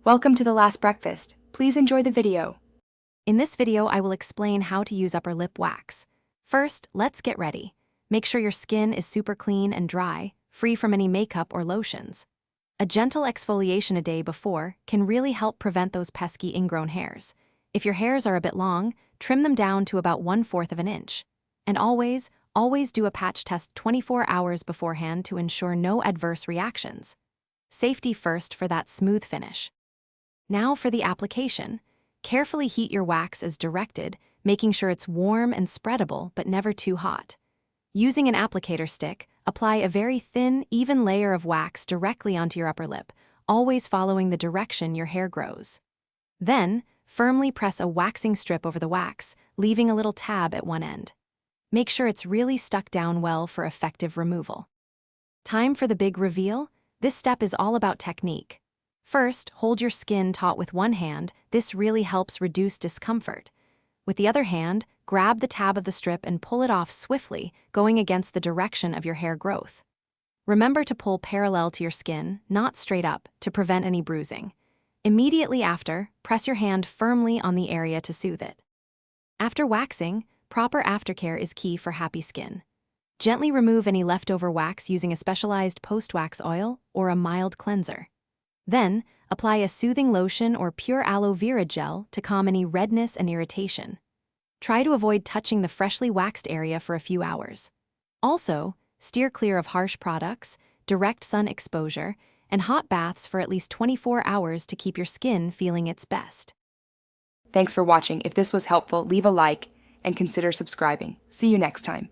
Welcome to The Last Breakfast. Please enjoy the video. In this video, I will explain how to use upper lip wax. First, let's get ready. Make sure your skin is super clean and dry, free from any makeup or lotions. A gentle exfoliation a day before can really help prevent those pesky ingrown hairs. If your hairs are a bit long, trim them down to about 1/4 of an inch. And always do a patch test 24 hours beforehand to ensure no adverse reactions. Safety first for that smooth finish. Now for the application. Carefully heat your wax as directed, making sure it's warm and spreadable but never too hot. Using an applicator stick, apply a very thin, even layer of wax directly onto your upper lip, always following the direction your hair grows. Then, firmly press a waxing strip over the wax, leaving a little tab at one end. Make sure it's really stuck down well for effective removal. Time for the big reveal? This step is all about technique. First, hold your skin taut with one hand. This really helps reduce discomfort. With the other hand, grab the tab of the strip and pull it off swiftly, going against the direction of your hair growth. Remember to pull parallel to your skin, not straight up, to prevent any bruising. Immediately after, press your hand firmly on the area to soothe it. After waxing, proper aftercare is key for happy skin. Gently remove any leftover wax using a specialized post-wax oil or a mild cleanser. Then, apply a soothing lotion or pure aloe vera gel to calm any redness and irritation. Try to avoid touching the freshly waxed area for a few hours. Also, steer clear of harsh products, direct sun exposure, and hot baths for at least 24 hours to keep your skin feeling its best. Thanks for watching. If this was helpful, leave a like and consider subscribing. See you next time.